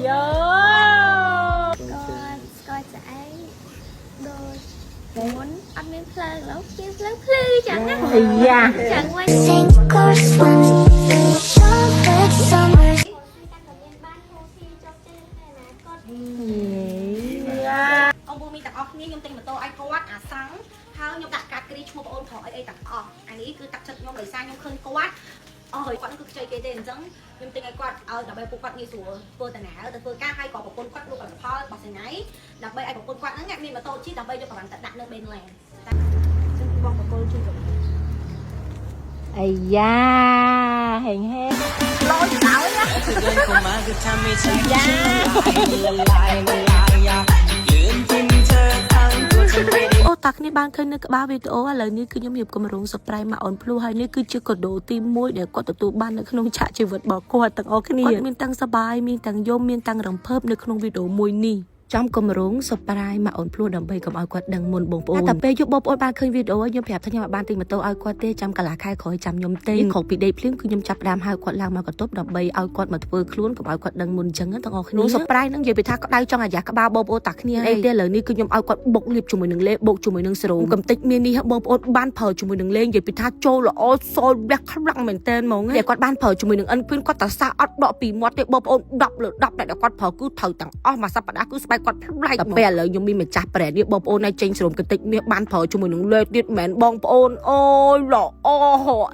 យោcoi chạy đôi muốn ăn miếng phơi lắm miếng phơi phư chẳng á chẳng quay ông bố mi tặng ốc ní nhung tinh mà tô ai có quát sáng thao nhung đặt cát cái chua ôn thọ ai tặng ốc anh ấy cứ tặng chật nhung đẩy sang nhung khơi quát ôi quát nó cứ chơi cái đèn giống nhung tinh ai quát đặc biệt quát như sủa cô tần áo từ cô ca hay có một con quát luôn cả phao bỏ sấy náy đặc biệt ai có con quát nó ngạc nhiên mà tô chi đặc biệt cho các bạn tận đặt nơi bên lề chân bong của cô chưa rồi ai da hèn hèn lôi sao áអូតាគ្នាបានឃើញនៅក្បាលវីដេអូឥឡូវនេះគឺខ្ញុំរៀបកំរង surprise មកអូនភ្លុះហើយនេះគឺជាកូដូទី1ដែលគាត់ទទួលបាននៅក្នុងឆាកជីវិតរបស់គាត់ទាំងអស់គ្នាគាត់មានទាំងសប្បាយមានទាំងយំមានទាំងរំភើបនៅក្នុងវីដេអូមួយនេះចំគម្រោង surprise មកអូនភ្លុះដើម្បីកុំឲ្យគាត់ដឹងមុនបងប្អូនតែពេលយកបងប្អូនបានឃើញវីដេអូខ្ញុំប្រាប់ថាខ្ញុំបានទិញម៉ូតូឲ្យគាត់ទេចាំកន្លះខែក្រោយចាំខ្ញុំទិញខុសពីដេកភ្លាមគឺខ្ញុំចាប់ផ្ដើមហៅគាត់ឡើងមកកន្ទប់ដើម្បីឲ្យគាត់មកធ្វើខ្លួនកុំឲ្យគាត់ដឹងមុនអញ្ចឹងទាំងអស់គ្នា surprise ហ្នឹងនិយាយពីថាក្តៅចង់អាយ៉ាក្បាលបងប្អូនតាគ្នាអីទេឥឡូវនេះគឺខ្ញុំឲ្យគាត់បុកលាបជាមួយនឹងលេបុកជាមួយនឹងសេរ៉ូមកំតិចមាននេះបងប្អូនបានប្រើជាមួយនឹងលេនិយាយពីថាចូលល្អសលវះខ្លាំងមែនតើហ្មងតែគាត់បានប្រើជាមួយនឹងអិនគ្វីនគាត់តសាអត់ដកពីមាត់ទេបងប្អូន10លើ10ដែលគាត់ប្រើគឺត្រូវទាំងអស់មួយសប្តាហ៍គឺស្បែកគាត់ផ្លែកពេលឥឡូវខ្ញុំមានម្ចាស់ប្រែនេះបងប្អូនឲ្យចេញស្រោមកតិចមាសបានប្រើជាមួយនឹងលេទៀតមែនបងប្អូនអូយល្អ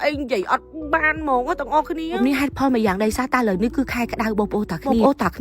អីនិយាយអត់បានហ្មងទាំងអស់គ្នានេះហេតុផលមួយយ៉ាងដែរសារតែឥឡូវនេះគឺខែក្តៅបងប្អូនតាគ្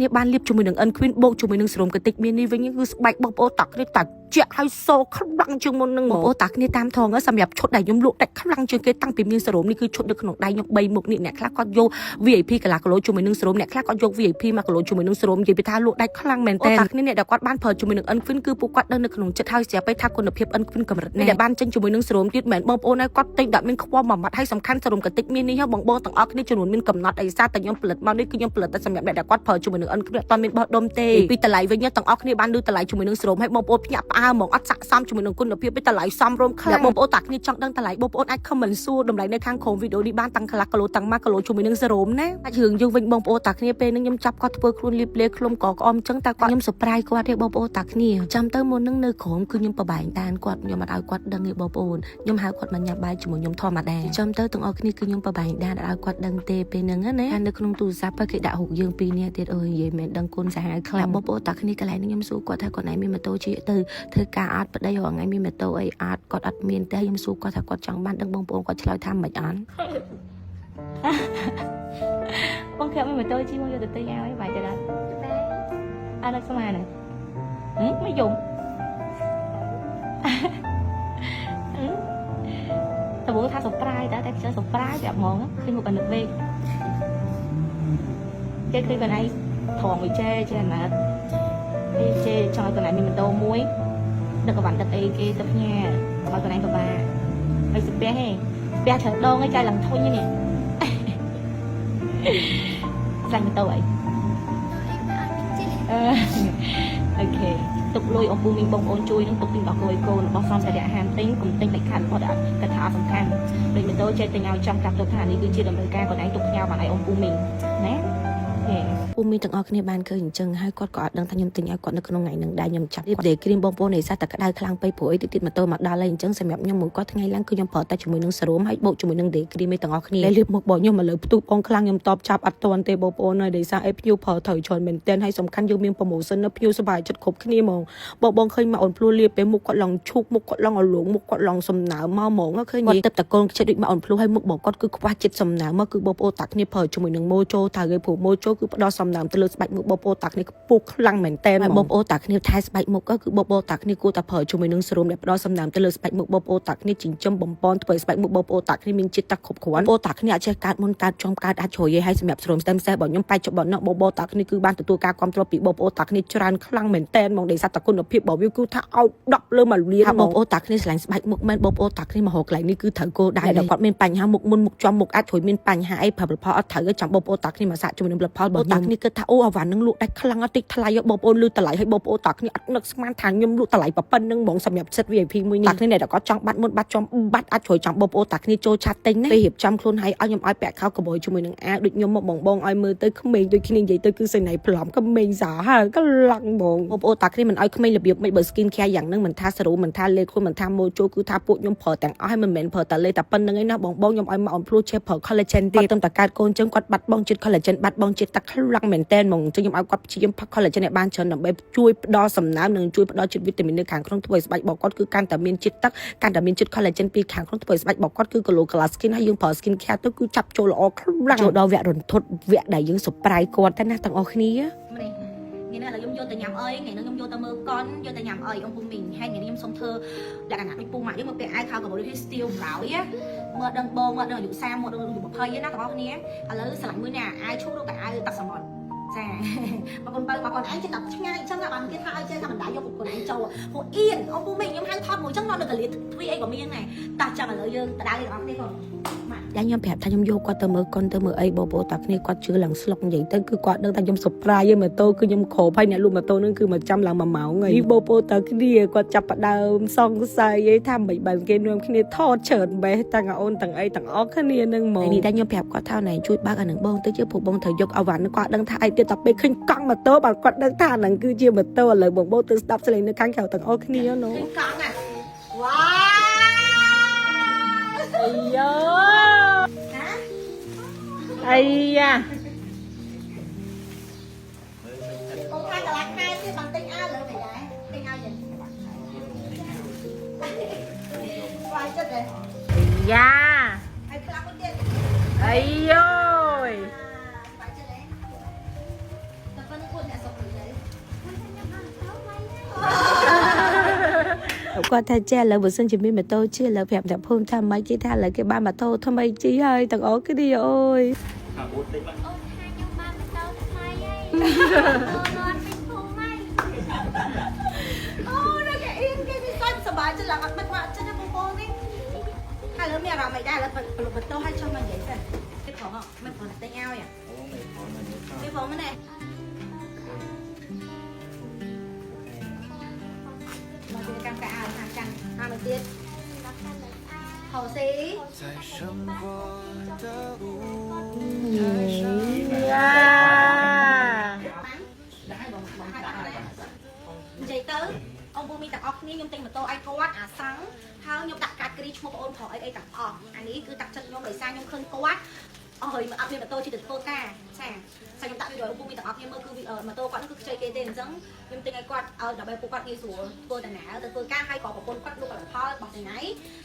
នាបានលាបជាមួយនឹងអិនគ្វីនបូកជាមួយនឹងស្រោមកតិចមាននេះវិញគឺស្បែកបងប្អូនតាគ្នាតាជាក់ឲ្យសខ្លាំងជាងមុននឹងបងប្អូនតាគ្នាតាមថងសម្រាប់ឈុតដែលខ្ញុំលក់ដាច់ខ្លាំងជាងគេតាំងពីមានសេរ៉ូមនេះគឺឈុតនៅក្នុងដៃខ្ញុំ3មុខនេះអ្នកខ្លះគាត់យក VIP កន្លះគីឡូជាមួយនឹងសេរ៉ូមអ្នកខ្លះគាត់យក VIP 1គីឡូជាមួយនឹងសេរ៉ូមនិយាយពីថាលក់ដាច់ខ្លាំងមែនតើតាគ្នាអ្នកដែលគាត់បានប្រើជាមួយនឹងអិនគ្វីនគឺពួកគាត់ដឹងនៅក្នុងចិត្តហើយស្រាប់តែថាគុណភាពអិនគ្វីនកម្រិតនេះដែលបានចេញជាមួយនឹងសេរ៉ូមទៀតមែនបងប្អូនហើយគាត់ទិញដាក់មានខ្វល់មួយម៉ាត់ហើយសំខាន់សេរ៉ូមកតិចមាននេះបងទាំងអស់គ្នាចំនួនមានកំណត់អីសារតែខ្ញុំផលិតមកនេះគឺខ្ញុំផលិតតែសម្រាប់អ្នកដែលគាត់ប្រើជាមួយនឹងអិនគ្វីនអត់មានបោះដុំទេពីតម្លៃវិញទាំងអស់គ្នាបានលើតម្លៃជាមួយនឹងសេរ៉ូមហើយបងប្អូនភ្ញាក់ផ្អើលហ្មងអត់ស័ក្តិសមជាមួយនឹងគុណភាពពីតម្លៃសមរម្យខ្លាំងបងប្អូនតាគ្នាចង់ដឹងតម្លៃបងប្អូនអាច comment សួរតម្លៃនៅខាងក្រោមវីដេអូនេះបានតាំងកន្លះគីឡូតាំង1គីឡូជាមួយនឹងសេរ៉ូមណាអាចរឿងយើងវិញបងប្អូនតាគ្នាពេលហ្នឹងខ្ញុំចាប់គាត់ធ្វើខ្លួនលៀបលេខ្លុំកក្អមអញ្ចឹងតែគាត់ខ្ញុំ surprise គាត់ទេបងប្អូនតាគ្នាចាំទៅមុនហ្នឹងនៅក្រោមគឺខ្ញុំបបែងតានគាត់ខ្ញុំអត់ឲ្យគាត់ដឹងទេបងប្អូនខ្ញុំហៅគាត់មកញ៉ាំបាយជាមួយខ្ញុំធម្មតាចាំទៅទាំងអស់គ្នាគឺខ្ញុំបបែងតានអត់ឲ្យគាត់ដឹងទេពេលហ្នឹងណានៅក្នុងទូរស័ព្ទគេដាក់រូបយើងពីរនាក់ទៀតអើយនិយាយមែនដឹងគុណសាហាវខ្លាំងបងប្អូនតាគ្នាកន្លែងនេះខ្ញុំសួរគាត់ថាគាត់ឯងមានម៉ូតូជិះទៅធ្វើការអត់ប្តីរងថ្ងៃមានម៉ូតូអីអត់គាត់អត់មានទេខ្ញុំសួរគាត់ថាគាត់ចង់បានដឹងបងប្អូនគាត់ឆ្លើយថាមិនអត់បងគេមានម៉ូតូជិះមកយកទៅទិញឲ្យបាយទៅដល់អត់នឹកស្មានទេមិនយំតើបងថា surprise តែខ្ញុំ surprise ប្រាប់ហ្មងឃើញមកបណ្ឌិតវេកគេឃើញកន្លែងថងវិជេចេះណាត់គេចេះចង់ឲ្យកន្លែងមានម៉ូតូមួយដឹកកវ៉ាន់ដឹកអីគេទៅផ្ញើឲ្យកន្លែងពិបាកហើយស្ពះហេស្ពះត្រូវដងឲ្យចៃឡើងធុញនេះស្លាញ់ម៉ូតូអីអូខេទុកលុយអំពូមីងបងប្អូនជួយនឹងទុកទិញដល់គួយកូនរបស់សំភារៈហាមទិញកុំទិញដាច់ខាតគាត់កថាអត់សំខាន់ដូចម៉ូតូចេះទិញឲ្យចំកាប់ទុកថានេះគឺជាតម្រូវការខ្លួនឯងទុកផ្ញើបានឲ្យអំពូមីងណាពូមីទាំងអស់គ្នាបានឃើញអញ្ចឹងហើយគាត់ក៏អត់ដឹងថាខ្ញុំទិញឲ្យគាត់នៅក្នុងថ្ងៃហ្នឹងដែរខ្ញុំចាប់ដេគ្រីមបងប្អូនឯសាតែក្តៅខ្លាំងពេកព្រោះអីតិចម៉ូតូមកដល់ហើយអញ្ចឹងសម្រាប់ខ្ញុំមួយគាត់ថ្ងៃឡើងគឺខ្ញុំប្រើតែជាមួយនឹងសេរ៉ូមហើយបូកជាមួយនឹងដេគ្រីមឯទាំងអស់គ្នាលាបមុខបងខ្ញុំមកលើផ្ទុះបងខ្លាំងខ្ញុំតបចាប់អត់ទាន់ទេបងប្អូនហើយដោយសារអីភ្ញៀវប្រើត្រូវច្រើនមែនទែនហើយសំខាន់យើងមាន promotion នៅភ្ញៀវសប្បាយចិត្តគ្រប់គ្នាហ្មងបងឃើញមកអូនភ្លួលាបពេលមុខគាត់ឡើងឈូកមុខគាត់ឡើងអលងមុខគាត់ឡើងសំណើមកហ្មងឃើញគាត់ទឹកតកូនចិត្តដូចមកអូនភ្លួហើយមុខបងគាត់គឺខ្វះចិត្តសំណើមកគឺបងប្អូនតាគ្នាប្រើជាមួយនឹងម៉ូជូត្រូវគេព្រោះម៉ូជូគឺផ្ដល់សំណើទៅលើស្បែកមុខបងប្អូនតាគ្នាខ្ពស់ខ្លាំងមែនតើបងប្អូនតាគ្នាថែស្បែកមុខគឺបងប្អូនតាគ្នាគួរតែប្រើជាមួយនឹងសេរ៉ូមដែលផ្ដល់សំណើទៅលើស្បែកមុខបងប្អូនតាគ្នាចិញ្ចឹមបំពន់ធ្វើស្បែកមុខបងប្អូនតាគ្នាមានជាតិទឹកគ្រប់គ្រាន់បងប្អូនតាគ្នាអាចចេះកើតមុនកើតចំកើតអាចជ្រោយឲ្យសម្រាប់សេរ៉ូមស្ទឹមសេះបងខ្ញុំបច្ចុប្បន្នបងប្អូនតាគ្នាគឺបានទទួលការគាំទ្រពីបងប្អូនតាគ្នាច្រើនខ្លាំងមែនតើមកដោយសារតែគុណភាពរបស់វាគឺថាឲ្យ10លើ1លានបងប្អូនតាគ្នាឆ្លាញ់ស្បែកមុខមែនបងប្អូនតាគ្នាមករកកន្លែងនេះគឺត្រូវគោលដៅដែលគាត់មានបញ្ហាមុខមុនមុខចំមុខអាចជួយមានបញ្ហាអីប្រើផលអត់ត្រូវចាំបងប្អូនតាគ្នាមកសាកជាមួយនឹងផលិតផល ផលបងតាគ្នាគិតថាអូអាវ៉ាន់នឹងលក់ដាច់ខ្លាំងអត់តិចថ្លៃបងប្អូនលឺតម្លៃឲ្យបងប្អូនតាគ្នាអត់នឹកស្មានថាខ្ញុំលក់តម្លៃប៉ុណ្្នឹងហ្មងសម្រាប់សិទ្ធ VIP មួយនេះតាគ្នាអ្នកក៏ចង់បាត់មុនបាត់ចំបាត់អាចជួយចង់បងប្អូនតាគ្នាចូលឆាត់ទិញណាពេលរៀបចំខ្លួនឲ្យខ្ញុំឲ្យពាក់ខោកបយជាមួយនឹងអាវដូចខ្ញុំមកបងឲ្យមើលទៅក្មេងដូចគ្នានិយាយទៅគឺសេនីប្លំក្មេងសាហាក៏ឡាំងហ្មងបងប្អូនតាគ្នាមិនឲ្យក្មេងរបៀបមិនបើ skin care យ៉ាងហ្នឹងមិនថាសេរូមិនថាលេខ្លួនមិនថាម៉ូជូគឺថាពួកខ្ញុំប្រើទាំងអស់ហើយមិនមែនប្រើតែលេតែប៉ុណ្្នឹងឯណាបងខ្ញុំឲ្យមកអនភ្លូឆេប្រើ collagen ទៀតទៅតែកើតកូនចឹងគាត់បាត់បង់ជាតិ collagen បាត់បង់ជាតិទឹកខ្លាំងមែនតើហ្មងចឹងខ្ញុំឲ្យគាត់ព្យាយាមផឹក collagen ឲ្យបានច្រើនដើម្បីជួយផ្ដល់សំណើមនិងជួយផ្ដល់ជាតិវីតាមីននៅខាងក្នុងធ្វើឲ្យស្បែករបស់គាត់គឺកាន់តែមានជាតិទឹកកាន់តែមានជាតិ collagen ពីខាងក្នុងធ្វើឲ្យស្បែករបស់គាត់គឺ glow glass skin ហើយយើងប្រើ skin care ទៅគឺចាប់ចូលល្អខ្លាំងចូលដល់វគ្គរន្ធត់វគ្គដែលយើង surprise គាត់តែណាទាំងអស់គ្នានេះឥឡូវខ្ញុំយកទៅញ៉ាំអីថ្ងៃនេះខ្ញុំយកទៅមើលកុនយកទៅញ៉ាំអីôngពូមីងហើយថ្ងៃនេះខ្ញុំសុំធ្វើលក្ខណៈដូចពូម៉ាក់យើងមកពេលអាយខោកបដូចស្ទៀវក្រោយមើលដឹងបងមើលដឹងអាយុ30មើលដឹងអាយុ20ណាបងប្អូនគ្នាឥឡូវស្រឡាញ់មួយណាអាយឈូរទៅអាយទឹកសមុទ្រចាបងប្អូនបើបងប្អូនឯងចិត្តតែឆ្ងាយអញ្ចឹងបានគេថាឲ្យចេះថាមិនដែរយកពួកខ្លួនឯងចូលពួកអៀនôngពូមីងខ្ញុំហៅថតមួយអញ្ចឹងនៅកលៀតទ្វីអីក៏មានដែរតោះចាំឥឡូវយើងទៅដែរបងប្អូនទេបងតែខ្ញុំប្រាប់ថាខ្ញុំយកគាត់ទៅមើលកុនទៅមើលអីបងប្អូនតាគ្នាគាត់ជឿឡើងស្លុកនិយាយទៅគឺគាត់ដឹងថាខ្ញុំ surprise ឯម៉ូតូគឺខ្ញុំខោហើយអ្នកលក់ម៉ូតូនឹងគឺមកចាំឡើង1ម៉ោងហើយបងប្អូនតាគ្នាគាត់ចាប់ផ្ដើមសង្ស័យឯថាមិនបានគេនាំគ្នាថតច្រើនបេះទាំងអូនទាំងអីទាំងអស់គ្នានឹងហ្មងនេះតែខ្ញុំប្រាប់គាត់ថាណែជួយបើកអានឹងបងទៅជាព្រោះបងត្រូវយកអាវ៉ាន់នឹងគាត់ដឹងថាអីទៀតតែពេលឃើញកង់ម៉ូតូបើគាត់ដឹងថាអានឹងគឺជាម៉ូតូឥឡូវបងប្អូនទៅស្ដាប់ស្លេងនៅខាងក្រៅទាំងអស់គ្នាណូកង់វ៉ាអាយ៉អាយ៉ាអូនខាងកន្លះខែទៀតបានទិញអាវលើមិនដែរទិញអាវយ៉ាងស្វាយចិត្តទេយ៉ាហើយខ្លះមួយទៀតអាយ៉យស្វាយចិត្តទេតែប៉ុណ្្នឹងខ្លួនអ្នកសុខទេគាត់ថាចេះឥឡូវបើសិនជាមានម៉ូតូជិះឥឡូវប្រាប់តែភូមិថាម៉េចគេថាឥឡូវគេបានម៉ូតូថ្មីជិះហើយទាំងអស់គ្នាអូយអូនថាខ្ញុំបានម៉ូតូថ្មីហើយអូនពេញភូមិហើយអូនៅគេអៀនគេវាសាច់សប្បាយចិត្តឡើងអត់មិនមកចិត្តទេបងប្អូននេះហើយលើមានអារម្មណ៍មិនដែរឥឡូវប្រឡូតូឲ្យចូលមកនិយាយទៅគេផងមិនផងតែញ៉ាវយ៉ាគេផងមែនទេមកពីកម្មការអាហារកាន់អានទៀតហៅស៊ីយ៉ានិយាយទៅôngពូមីទាំងអស់គ្នាខ្ញុំទិញម៉ូតូឲ្យគាត់អាសង្ឃហើយខ្ញុំដាក់កាតគ្រីឈ្មោះបងអូនប្រុសអីទាំងអស់អានេះគឺដាក់ចិត្តខ្ញុំដោយសារខ្ញុំឃើញគាត់អស់ហើយមកអត់មានម៉ូតូជិះទៅធ្វើការចាខ្ញុំដាក់វីដេអូពូមីទាំងអស់គ្នាមើលគឺម៉ូតូគាត់គឺខ្ចីគេទេអញ្ចឹងខ្ញុំទិញឲ្យគាត់ឲ្យដើម្បីពួកគាត់ងាយស្រួលធ្វើដំណើរទៅធ្វើការហើយក៏ប្រពន្ធគាត់លក់ផលិតផលរបស់ថ្ងៃ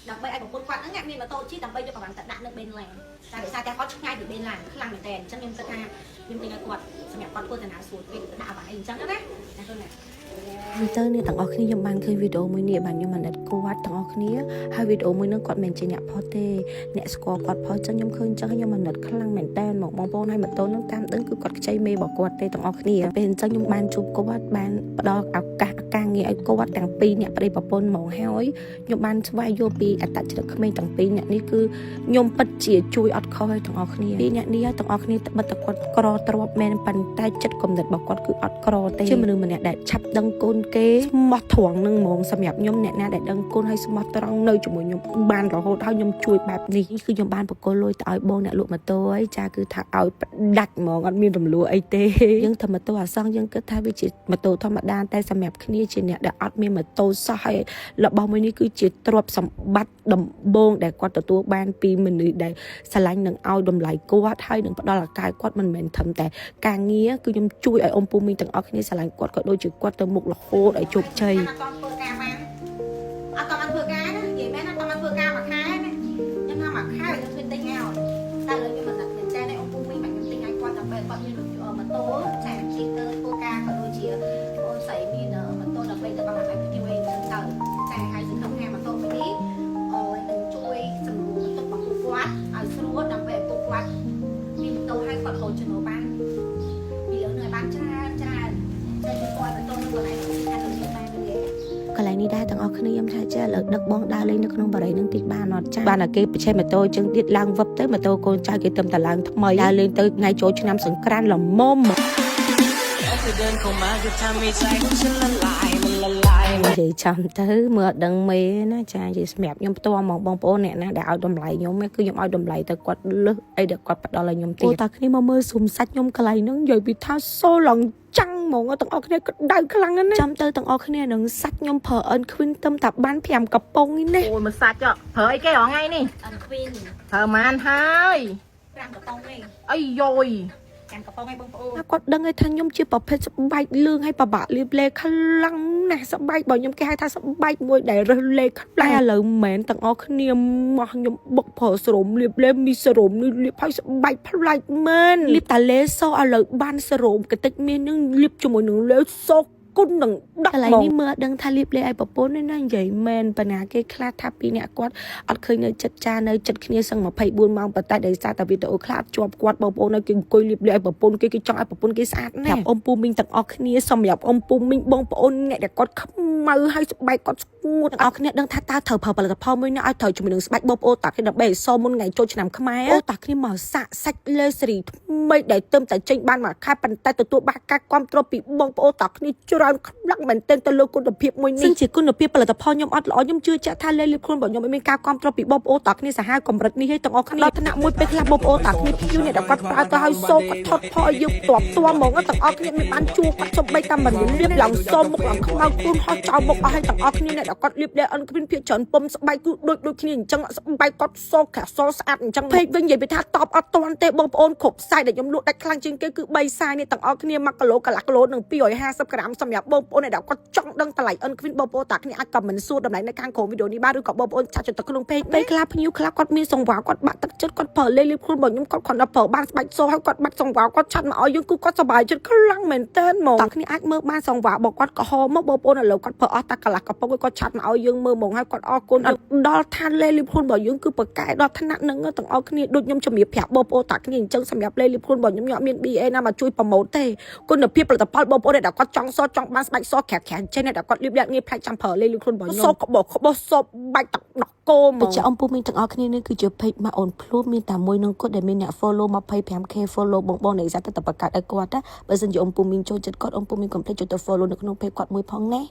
ដើម្បីឲ្យប្រពន្ធគាត់ហ្នឹងមានម៉ូតូជិះដើម្បីយកប្រវត្តិទៅដាក់នៅបេនឡានតែដោយសារតែគាត់ឆ្ងាយពីបេនឡានខ្លាំងមែនតើអញ្ចឹងខ្ញុំគិតថាខ្ញុំទិញឲ្យគាត់សម្រាប់គាត់ធ្វើដំណើរស្រួលពេកទៅដាក់អ្វីអញ្ចឹងណាឃើញទេនេះទៅនេះទាំងអស់គ្នាខ្ញុំបានឃើញវីដេអូមួយនេះបាទខ្ញុំអាណិតគាត់ទាំងអស់គ្នាហើយវីដេអូមួយហ្នឹងគាត់មិនជាអ្នកផុសទេអ្នកស្គាល់គាត់ផុសចឹងខ្ញុំឃើញចឹងខ្ញុំអាណិតខ្លាំងមែនតើមកបងប្អូនហើយម៉ូតូហ្នឹងតាមដឹងគឺគាត់ខ្ចីមេរបស់គាត់ទេទាំងអស់គ្នាពេលអញ្ចឹងខ្ញុំបានជួបគាត់បានផ្ដល់ឱកាសការងារឲ្យគាត់ទាំងពីរអ្នកប្តីប្រពន្ធហ្មងហើយខ្ញុំបានស្វែងយល់ពីអត្តចរិតក្មេងទាំងពីរអ្នកនេះគឺខ្ញុំពិតជាជួយអត់ខុសឲ្យទាំងអស់គ្នាពីអ្នកនេះទាំងអស់គ្នាបិទតែគាត់ក្រទ្របមែនប៉ុន្តែចិត្តគំនិតរបស់គាត់គឺអត់ក្រទេជាមនុស្សម្នាក់ដែលឆាប់ដឹងកូនគេស្មោះត្រង់នឹងហ្មងសម្រាប់ខ្ញុំអ្នកណាដែលដឹងគុណហើយស្មោះត្រង់នៅជាមួយខ្ញុំបានរហូតហើយខ្ញុំជួយបែបនេះគឺខ្ញុំបានបកគលលុយទៅឲ្យបងអ្នកលក់ម៉ូតូហើយចាគឺថាឲ្យផ្ដាច់ហ្មងអត់មានរំលោះអីទេយើងថាម៉ូតូអាសង្ឃយើងគិតថាវាជាម៉ូតូធម្មតាតែសម្រាប់គ្នាជាអ្នកដែលអត់មានម៉ូតូសោះហើយរបស់មួយនេះគឺជាទ្រព្យសម្បត្តិដំបូងដែលគាត់ទទួលបានពីមនុស្សដែលស្រឡាញ់នឹងឲ្យតម្លៃគាត់ហើយនឹងផ្ដល់ឱកាសគាត់មិនមែនត្រឹមតែការងារគឺខ្ញុំជួយឲ្យអ៊ំពូមីងទាំងអស់គ្នាស្រឡាញ់គាត់ក៏ដូចជាគាត់ទៅមុខរហូតឲ្យជោគជ័យអត់តធ្វើការបានអត់តធ្វើការណានិយាយមែនអត់តធ្វើការមួយខែណាខ្ញុំថាមួយខែខ្ញុំទិញឲ្យតែលើខ្ញុំមិនមែនតែអ៊ំពូមីងខ្ញុំទិញឲ្យគាត់ដើម្បីគាត់មានម៉ូតូចាជិះទៅធ្វើការក៏ដូចជាអូនស្រីមានម៉ូតូដើម្បីទៅបានឲ្យជួយអញ្ចឹងទៅចាហើយសង្ឃឹមថាម៉ូតូមួយនេះនឹងជួយសម្រួលបន្ទុករបស់ពួកគាត់ឲ្យស្រួលដើម្បីឲ្យពួកគាត់មានម៉ូតូឲ្យគាត់រកចំណូលបានពីលើនឹងឲ្យបានច្រើនតែគាត់ម៉ូតូនឹងកន្លែងទីថាទៅបានទេ កន្លែងនេះ នេះដែរទាំងអស់គ្នាខ្ញុំថាចាឥឡូវដឹកបងដើរលេងនៅក្នុងបារីនឹងតិចបានអត់ចាបានតែគេប្រឆេះម៉ូតូចឹងទៀតឡើងវឹបទៅម៉ូតូកូនចៅគេទៅតែឡើងថ្មីដើរលេងទៅថ្ងៃចូលឆ្នាំសង្ក្រាន្តល្មមនិយាយចាំទៅមើលអត់ដឹងមេណាចានិយាយសម្រាប់ខ្ញុំផ្ទាល់ហ្មងបងប្អូនអ្នកណាដែលឲ្យតម្លៃខ្ញុំគឺខ្ញុំឲ្យតម្លៃទៅគាត់លើសអីដែលគាត់ផ្ដល់ឲ្យខ្ញុំទៀតតាគ្នាមកមើលស៊ុំសាច់ខ្ញុំកន្លែងហ្នឹងនិយាយពីថាសូឡងចាំងហ្មងទាំងអស់គ្នាក៏ដៅខ្លាំងណាស់ចាំទៅទាំងអស់គ្នានឹងសាច់ខ្ញុំប្រើអិនខ្វីនទឹមតែបាន5កំប៉ុងនេះ អូយមកសាច់ប្រើអីគេរងថ្ងៃនេះ អន Queen ប្រើម៉ានហើយ 5កំប៉ុងឯង អីយយ 5កំប៉ុងឯងបងប្អូន គាត់ដឹងថាខ្ញុំជាប្រភេទស្បែកលឿងហើយប្របាក់លាបលេខ្លាំងណាស់ស្បែករបស់ខ្ញុំគេហៅថាស្បែកមួយដែលរើសលេខ្លាំងឥឡូវមិនមែនទាំងអស់គ្នាមកខ្ញុំបុកប្រើសរមលាបលេមីសរមនេះលាបឲ្យស្បែកប្លែកមែនលាបតាលេសឥឡូវបានសរមកតិចមាននឹងលាបជាមួយនឹងលេសគុណនឹងដាក់កន្លែងនេះមើលដឹងថាលាបលេឲ្យប្រពន្ធនេះណានិយាយមែនបណ្ណាគេខ្លះថាពីអ្នកគាត់អត់ឃើញនៅចិត្តចានៅចិត្តគ្នាសឹង24ម៉ោងប៉ុន្តែដោយសារតែវីដេអូខ្លះជាប់គាត់បងប្អូននៅគេអង្គុយលាបលេឲ្យប្រពន្ធគេចង់ឲ្យប្រពន្ធគេស្អាតណាស់អ៊ំពូមីងទាំងអស់គ្នាសម្រាប់អ៊ំពូមីងបងប្អូនអ្នកដែលគាត់ខ្មៅហើយស្បែកគាត់ស្ងួតទាំងអស់គ្នាដឹងថាតើត្រូវប្រើផលិតផលមួយណាឲ្យត្រូវជាមួយនឹងស្បែកបងប្អូនតាគ្នាដើម្បីឲ្យសមុនថ្ងៃចូលឆ្នាំខ្មែរអូតាគ្នាមកសាក់សាច់លេសេរីថ្មីដែលទឹមតែចេញបានមួយខែប៉ុន្តែទទួលបានការគាំទ្រពីបងប្អូនតាគ្នាច្រើនខ្លាំងមែនទែនទៅលើគុណភាពមួយនេះซึ่งជាគុណភាពផលិតផលខ្ញុំអត់ល្អខ្ញុំជឿជាក់ថាលេលាបខ្លួនរបស់ខ្ញុំមានការគាំទ្រពីបងប្អូនតាគ្នាសាហាវកម្រិតនេះឲ្យទាំងអស់គ្នាដល់ថ្នាក់មួយពេលខ្លះបងប្អូនតាគ្នាភីវអ្នកដែលគាត់ប្រើទៅឲ្យសូគាត់ថត់ថឲ្យយើងផ្ទាប់ហ្មងទាំងអស់គ្នាមានបានជួគាត់សំបីតាមមិនលាបឡើងសូមុខឡើងខ្មៅខ្លួនហោះចោលមុខអស់ឲ្យទាំងអស់គ្នាអ្នកដែលគាត់លាបលេអិនគ្មានភាគច្រើនពុំស្បែកគឺដូចគ្នាអញ្ចឹងស្បែកគាត់សូក្រាស់សូស្អាតអញ្ចឹងពេកវិញនិយាយពីថាតបអត់ទាន់ទេបងប្អូនគ្រប់សាយដែលខ្ញុំលក់ដាច់ខ្លាំងជាងគេគឺ3សាយនេះទាំងអស់គ្នា1គីឡូកន្លះគីឡូនិង250ក្រាមសម្រាប់បងប្អូនដែលគាត់ចង់ដឹងតម្លៃអិនគ្វីនបងប្អូនតាគ្នាអាចខមមិនសួរតម្លៃនៅខាងក្រោមវីដេអូនេះបានឬក៏បងប្អូនចាក់ចុចទៅក្នុងពេកពេលខ្លះភ្ញៀវខ្លះគាត់មានសង្វារគាត់បាក់ទឹកចិត្តគាត់ប្រើលេលាបខ្លួនរបស់ខ្ញុំគាត់គាត់ប្រើបានស្បែកសូហើយគាត់បាត់សង្វារគាត់ឆាត់មកឲ្យយើងគឺគាត់សប្បាយចិត្តខ្លាំងមែនតើហ្មងតាគ្នាអាចមើលបានសង្វាររបស់គាត់ក៏ហមមកបងប្អូនឥឡូវគាត់ប្រើអស់តែកន្លះកំប៉ុងគាត់ឆាត់មកឲ្យយើងមើលហ្មងហើយគាត់អរគុណដល់ឋានលេលាបខ្លួនរបស់យើងគឺប្រកែដល់ថ្នាក់នឹងទាំងអស់គ្នាដូចខ្ញុំជំរាបប្រាប់បងប្អូនតាគ្នាអញ្ចឹងសម្រាប់លេលាបខ្លួនរបស់ខ្ញុំខ្ញុំអត់មាន BA ណាមកជួយប្រម៉ូទទេគុណភាពផលិតផលបងប្អូនដែលគាត់ចង់សចង់បានស្បែកសក្រាក់ៗចេញដែលគាត់លាបលាក់ងាយផ្លែកចាំប្រើលេលាបខ្លួនរបស់ខ្ញុំសក្បោះសបបាច់ទឹកដកគោមកចាអំពុំមីងទាំងអស់គ្នានេះគឺជា page មកអូនភ្លួមានតែមួយនឹងគាត់ដែលមានអ្នក follow 25k follow បងនៃសាទៅបង្កើតឲ្យគាត់ណាបើសិនជាអំពុំមីងចូលចិត្តគាត់អំពុំមីងកុំភ្លេចចូលទៅ follow នៅក្នុង page គាត់មួយផងណា